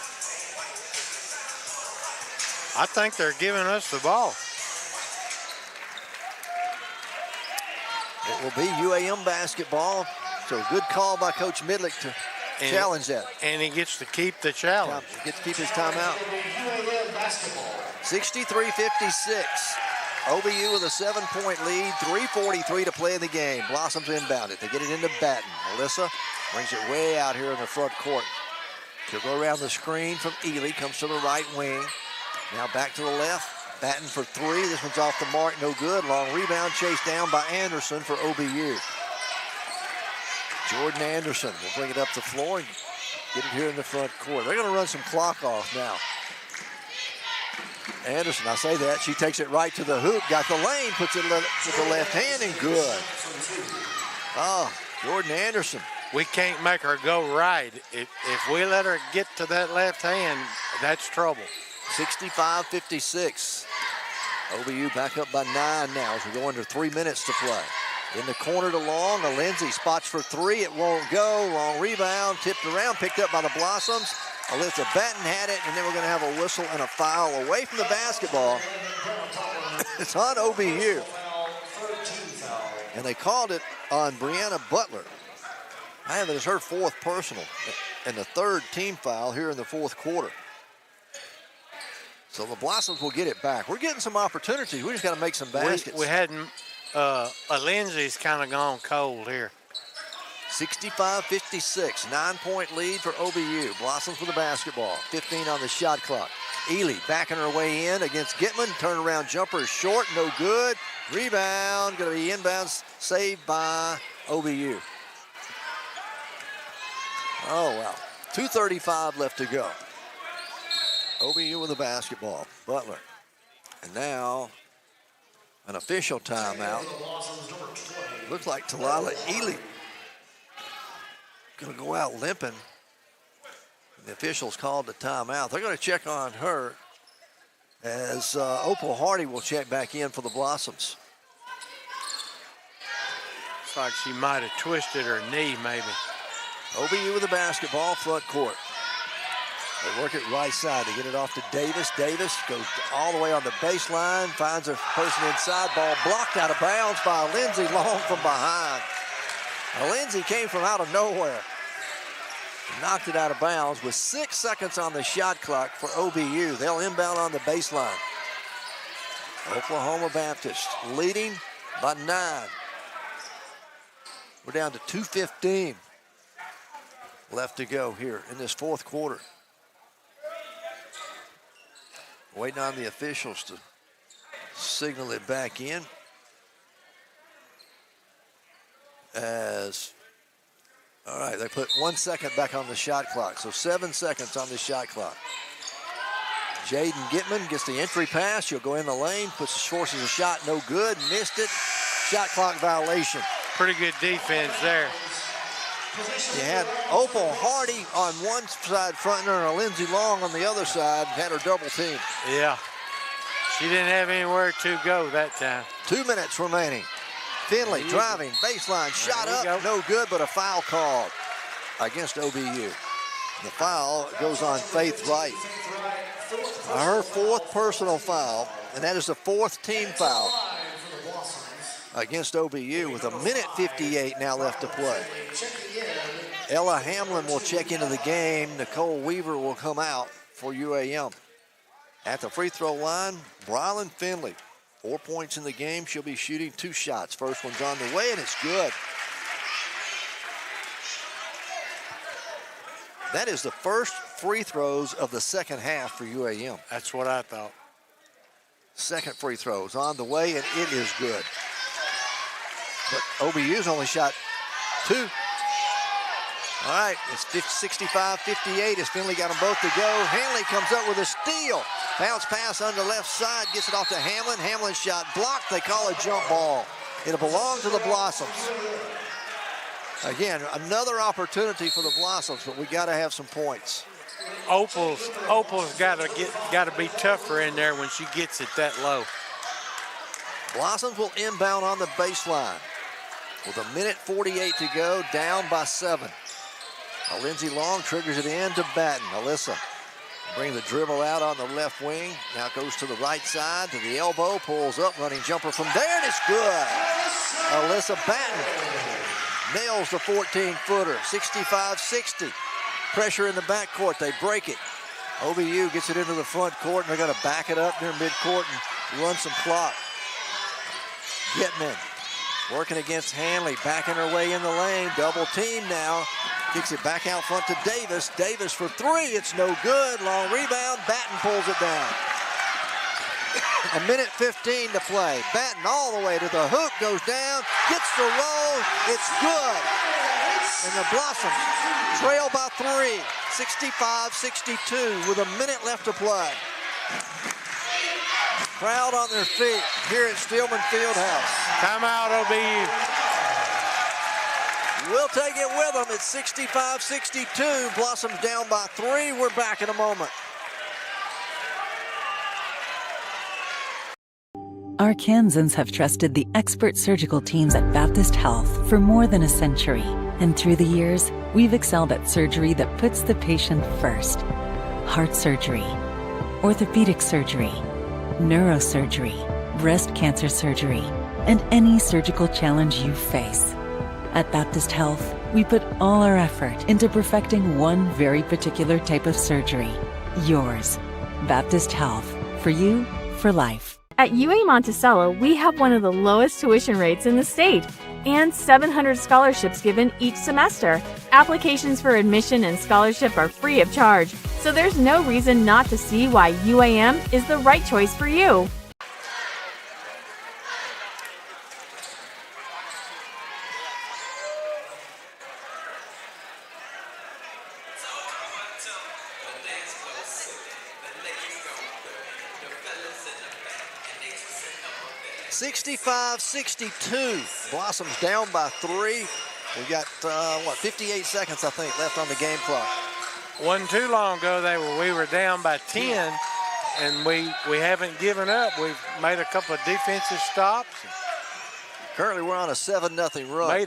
I think they're giving us the ball. It will be UAM basketball. So good call by Coach Midlick to challenge that. And he gets to keep the challenge. Gets to keep his timeout. 63-56. OBU with a 7-point lead, 3:43 to play in the game. Blossoms inbound it. They get it into Batten. Alyssa brings it way out here in the front court. She'll go around the screen from Ely, comes to the right wing. Now back to the left. Batten for 3. This one's off the mark, no good. Long rebound chased down by Anderson for OBU. Jordan Anderson will bring it up the floor and get it here in the front court. They're going to run some clock off now. Anderson, I say that, she takes it right to the hoop, got the lane, puts it with the left hand, and good. Oh, Jordan Anderson. We can't make her go right. If we let her get to that left hand, that's trouble. 65-56. OBU back up by 9 now as we go under 3 minutes to play. In the corner to Long, Lindsay spots for 3, it won't go. Long rebound, tipped around, picked up by the Blossoms. Alyssa Batten had it, and then we're going to have a whistle and a foul away from the basketball. It's on OBU. And they called it on Brianna Butler. I have it as her 4th personal and the 3rd team foul here in the 4th quarter. So the Blossoms will get it back. We're getting some opportunities. We just got to make some baskets. We hadn't, Lindsay's kind of gone cold here. 65-56, 9-point lead for OBU. Blossoms with the basketball, 15 on the shot clock. Ely backing her way in against Gitman. Turnaround jumper is short, no good. Rebound, gonna be inbounds, saved by OBU. Oh, wow. 2:35 left to go. OBU with the basketball, Butler. And now, an official timeout. Looks like Talala Ely gonna go out limping. The officials called the timeout. They're gonna check on her as Opal Hardy will check back in for the Blossoms. Looks like she might have twisted her knee, maybe. OBU with the basketball, front court. They work it right side. They get it off to Davis. Davis goes all the way on the baseline, finds a person inside. Ball blocked out of bounds by Lindsay Long from behind. Now, Lindsay came from out of nowhere. Knocked it out of bounds with 6 seconds on the shot clock for OBU. They'll inbound on the baseline. Oklahoma Baptist leading by 9. We're down to 2:15 left to go here in this fourth quarter. Waiting on the officials to signal it back in. All right, they put 1 second back on the shot clock, so 7 seconds on the shot clock. Jaden Gitman gets the entry pass. She'll go in the lane, forces a shot, no good, missed it. Shot clock violation. Pretty good defense there. You had Opal Hardy on one side fronting her and Lindsey Long on the other side, had her double team. Yeah, she didn't have anywhere to go that time. 2 minutes remaining. Finley driving, baseline, shot up, no good, but a foul called against OBU. The foul goes on Faith Wright. Her fourth personal foul, and that is the fourth team foul against OBU with 1:58 now left to play. Ella Hamlin will check into the game. Nicole Weaver will come out for UAM. At the free throw line, Brylan Finley. 4 points in the game. She'll be shooting 2 shots. First one's on the way, and it's good. That is the first free throws of the second half for UAM. That's what I thought. Second free throws on the way, and it is good. But OBU's only shot 2. All right, it's 65-58 as Finley got them both to go. Hanley comes up with a steal. Bounce pass on the left side, gets it off to Hamlin. Hamlin's shot blocked. They call a jump ball. It'll belong to the Blossoms. Again, another opportunity for the Blossoms, but we got to have some points. Opal's got to be tougher in there when she gets it that low. Blossoms will inbound on the baseline with 1:48 to go, down by 7. Lindsey Long triggers it in to Batten. Alyssa brings the dribble out on the left wing. Now goes to the right side, to the elbow, pulls up, running jumper from there, and it's good. Alyssa Batten nails the 14-footer, 65-60. Pressure in the backcourt, they break it. OBU gets it into the front court, and they're going to back it up near midcourt and run some clock. Gitman working against Hanley, backing her way in the lane, double team now. Kicks it back out front to Davis. Davis for 3, it's no good. Long rebound, Batten pulls it down. 1:15 to play. Batten all the way to the hoop, goes down, gets the roll, it's good. And the Blossoms trail by 3, 65-62 with 1 minute left to play. Crowd on their feet here at Steelman Fieldhouse. Timeout, OBU. We'll take it with them. It's 65-62. Blossoms down by 3. We're back in a moment. Arkansans have trusted the expert surgical teams at Baptist Health for more than a century. And through the years, we've excelled at surgery that puts the patient first. Heart surgery, orthopedic surgery, neurosurgery, breast cancer surgery, and any surgical challenge you face. At Baptist Health, we put all our effort into perfecting one very particular type of surgery. Yours. Baptist Health. For you, for life. At UA Monticello, we have one of the lowest tuition rates in the state and 700 scholarships given each semester. Applications for admission and scholarship are free of charge, so there's no reason not to see why UAM is the right choice for you. $65-62. Blossoms down by 3. We got 58 seconds, I think, left on the game clock. Wasn't too long ago we were down by 10, and we haven't given up. We've made a couple of defensive stops. Currently, we're on a 7-0 run.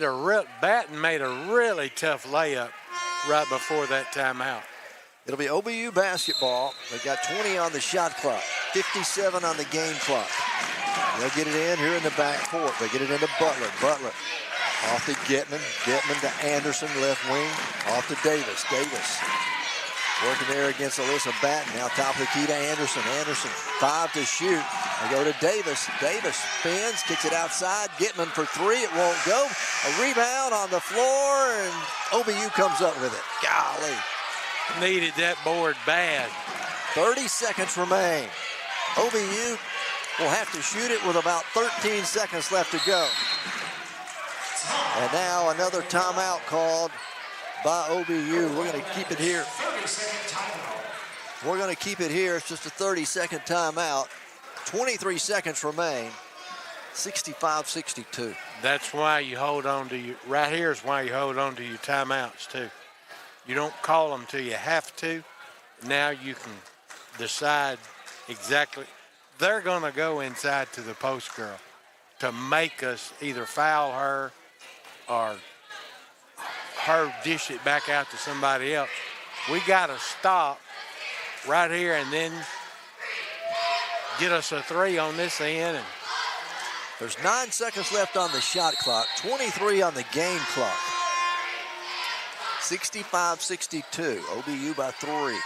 Batten made a really tough layup right before that timeout. It'll be OBU basketball. They've got 20 on the shot clock, 57 on the game clock. They'll get it in here in the backcourt. They get it into Butler. Butler off to Gitman. Gitman to Anderson, left wing. Off to Davis. Davis Working there against Alyssa Batten. Now top of the key to Anderson. Anderson, 5 to shoot. They go to Davis. Davis spins, kicks it outside. Gitman for 3. It won't go. A rebound on the floor, and OBU comes up with it. Golly. Needed that board bad. 30 seconds remain. OBU will have to shoot it with about 13 seconds left to go. And now another timeout called by OBU. We're going to keep it here. We're going to keep it here. It's just a 30-second timeout. 23 seconds remain. 65-62. That's why you hold on to your, right here is why you hold on to your timeouts too. You don't call them till you have to. Now you can decide exactly. They're going to go inside to the post girl to make us either foul her or her dish it back out to somebody else. We got to stop right here and then get us a 3 on this end. And there's 9 seconds left on the shot clock, 23 on the game clock. 65-62, OBU by 3.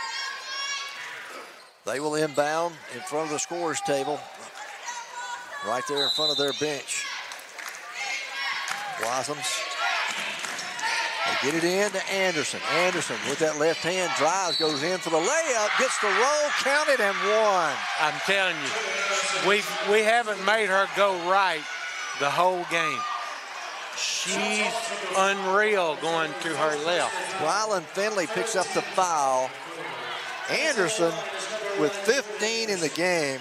They will inbound in front of the scorer's table, right there in front of their bench. Blossoms. They get it in to Anderson. Anderson with that left hand drives, goes in for the layup, gets the roll, counted, and one. I'm telling you, we haven't made her go right the whole game. She's unreal going to her left. Rylan Finley picks up the foul. Anderson, with 15 in the game,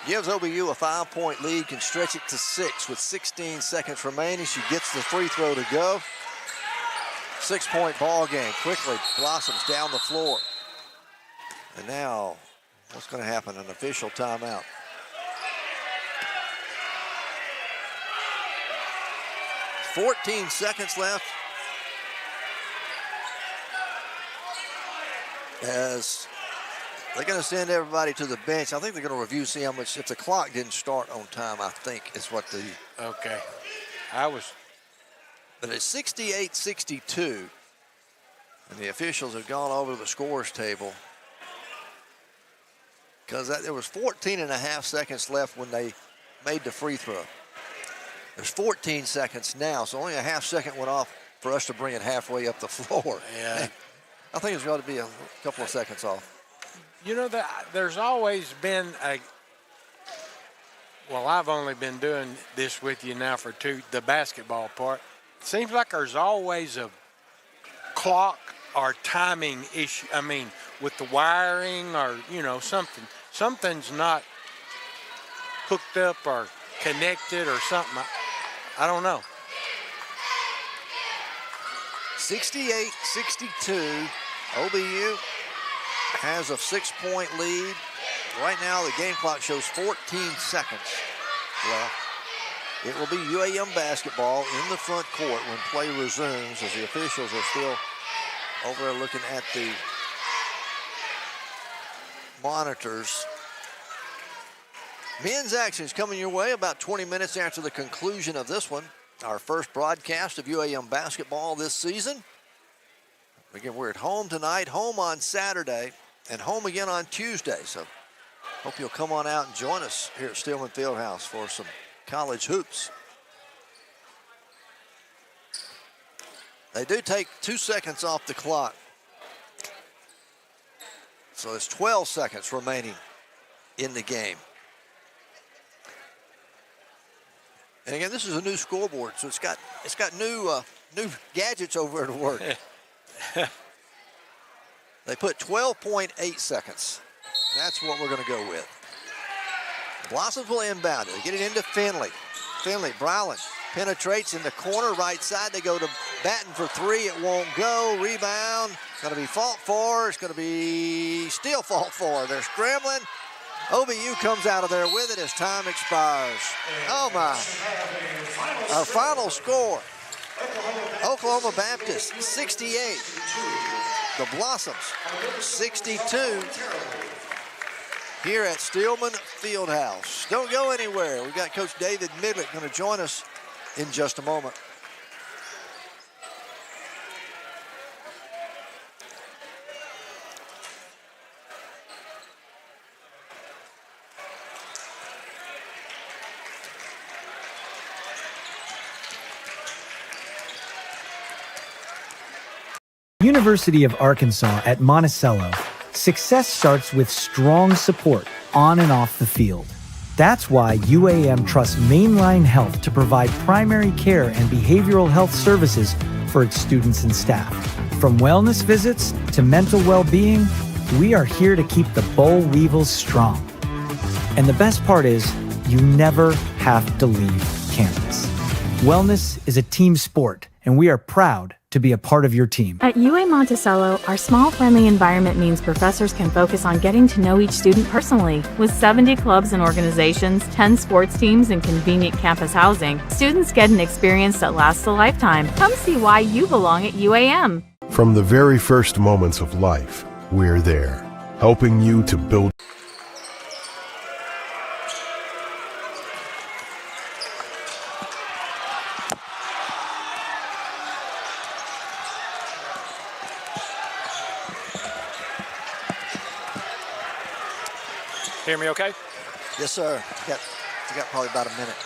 gives OBU a 5-point lead, can stretch it to 6 with 16 seconds remaining. She gets the free throw to go. 6-point ball game. Quickly, Blossoms down the floor. And now, what's going to happen? An official timeout. "14 seconds left as they're going to send everybody to the bench. I think they're going to review, see how much, if the clock didn't start on time, I think is what the... Okay. But it's 68-62, and the officials have gone over to the scorer's table because there was 14 and a half seconds left when they made the free throw. There's 14 seconds now, so only a half second went off for us to bring it halfway up the floor. Yeah. I think it's got to be a couple of seconds off. You know, there's always been well, I've only been doing this with you now for the basketball part. It seems like there's always a clock or timing issue. I mean, with the wiring or, you know, something. Something's not hooked up or connected or something. I don't know. 68-62, OBU has a 6-point lead. Right now, the game clock shows 14 seconds left. It will be UAM basketball in the front court when play resumes, as the officials are still over there looking at the monitors. Men's action is coming your way about 20 minutes after the conclusion of this one. Our first broadcast of UAM basketball this season. Again, we're at home tonight, home on Saturday, and home again on Tuesday. So hope you'll come on out and join us here at Stillman Fieldhouse for some college hoops. They do take 2 seconds off the clock. So there's 12 seconds remaining in the game. And again, this is a new scoreboard, so it's got new gadgets over there to work. They put 12.8 seconds. That's what we're going to go with. Blossoms will inbound it. They get it into Finley. Finley, Browland penetrates in the corner, right side. They go to Batten for 3. It won't go. Rebound. It's going to be fought for. It's going to be still fought for. They're scrambling. OBU comes out of there with it as time expires. Oh, my. Our final score, Oklahoma Baptist, 68. The Blossoms, 62. Here at Stillman Fieldhouse. Don't go anywhere. We've got Coach David Midlick going to join us in just a moment. University of Arkansas at Monticello, success starts with strong support on and off the field. That's why UAM trusts Mainline Health to provide primary care and behavioral health services for its students and staff. From wellness visits to mental well-being, we are here to keep the Boll Weevils strong. And the best part is, you never have to leave campus. Wellness is a team sport, and we are proud to be a part of your team. At UA Monticello, our small, friendly environment means professors can focus on getting to know each student personally. With 70 clubs and organizations, 10 sports teams, and convenient campus housing, students get an experience that lasts a lifetime. Come see why you belong at UAM. From the very first moments of life, we're there, helping you to build. Hear me okay? Yes, sir. We got probably about a minute.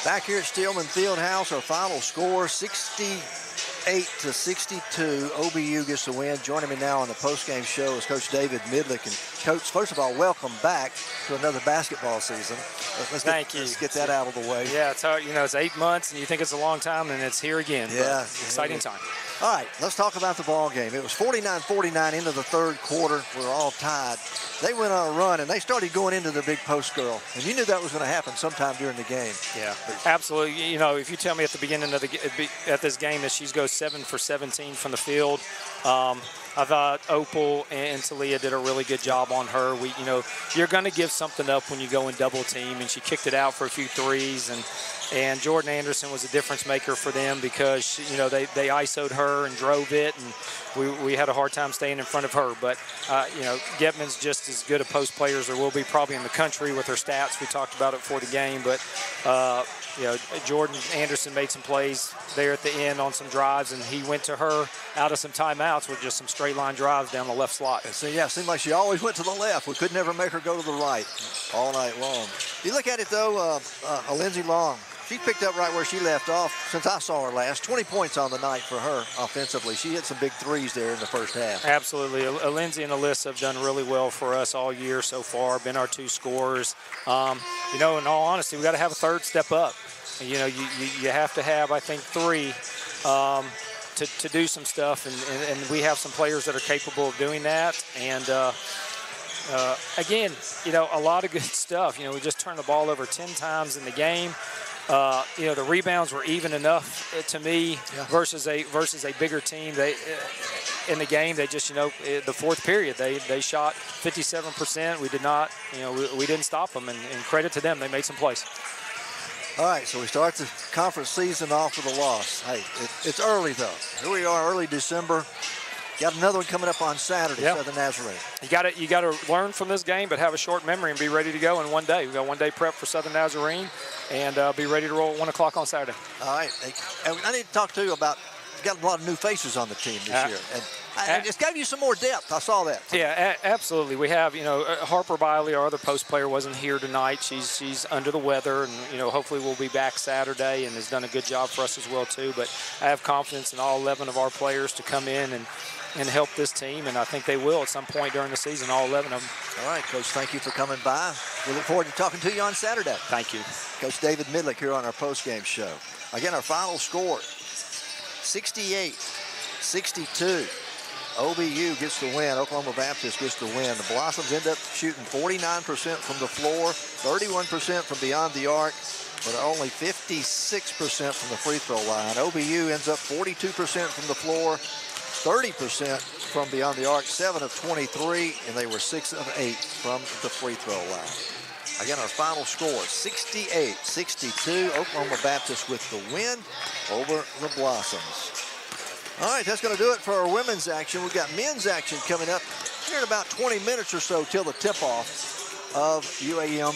Back here at Steelman Fieldhouse, our final score, 68-62. OBU gets the win. Joining me now on the postgame show is Coach David Midlick. And Coach, first of all, welcome back to another basketball season. Thank you. Let's get that out of the way. Yeah, it's hard, it's 8 months, and you think it's a long time, and it's here again. Yeah. Exciting time. All right, let's talk about the ball game. It was 49-49 into the third quarter. We're all tied. They went on a run, and they started going into the big post girl. And you knew that was going to happen sometime during the game. Yeah, absolutely. If you tell me at the beginning of this game that she goes 7 for 17 from the field, I thought Opal and 𝗗𝗜𝗦𝗖𝗟𝗔𝗜𝗠𝗘𝗥 did a really good job on her. You're going to give something up when you go in double team, and she kicked it out for a few threes, and Jordan Anderson was a difference maker for them because they ISO'd her and drove it, and we had a hard time staying in front of her. But Getman's just as good a post player as there will be probably in the country with her stats. We talked about it before the game, but Jordan Anderson made some plays there at the end on some drives, and he went to her out of some timeouts with just some straight line drives down the left slot. So yeah, it seemed like she always went to the left. We could never make her go to the right all night long. You look at it though, Lindsey Long, she picked up right where she left off since I saw her last. 20 points on the night for her offensively. She hit some big threes there in the first half. Absolutely. Lindsey and Alyssa have done really well for us all year so far, been our two scorers. In all honesty, we got to have a third step up. You have to have, I think, three to do some stuff, and we have some players that are capable of doing that. And again, a lot of good stuff. We just turned the ball over 10 times in the game. The rebounds were even enough to me versus a bigger team. In the game, they just the fourth period they shot 57%. We did not we didn't stop them, and credit to them, they made some plays. All right, so we start the conference season off with a loss. Hey, it's early though. Here we are, early December. Got another one coming up on Saturday, Southern Nazarene. You got to learn from this game, but have a short memory and be ready to go in one day. We got 1 day prep for Southern Nazarene, and be ready to roll at 1 o'clock on Saturday. All right, and I need to talk to you about. Got a lot of new faces on the team this year, and I just gave you some more depth. I saw that. Yeah, absolutely. We have, Harper Biley, our other post player, wasn't here tonight. She's under the weather, and hopefully we'll be back Saturday, and has done a good job for us as well too. But I have confidence in all 11 of our players to come in and help this team, and I think they will at some point during the season, all 11 of them. All right, Coach, thank you for coming by. We look forward to talking to you on Saturday. Thank you. Coach David Midlick here on our postgame show. Again, our final score, 68-62. OBU gets the win. Oklahoma Baptist gets the win. The Blossoms end up shooting 49% from the floor, 31% from beyond the arc, but only 56% from the free throw line. OBU ends up 42% from the floor, 30% from beyond the arc, 7 of 23, and they were 6 of 8 from the free throw line. Again, our final score, 68-62. Oklahoma Baptist with the win over the Blossoms. All right, that's going to do it for our women's action. We've got men's action coming up here in about 20 minutes or so till the tip-off of UAM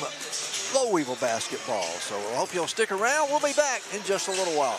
Weevil basketball. So I hope you'll stick around. We'll be back in just a little while.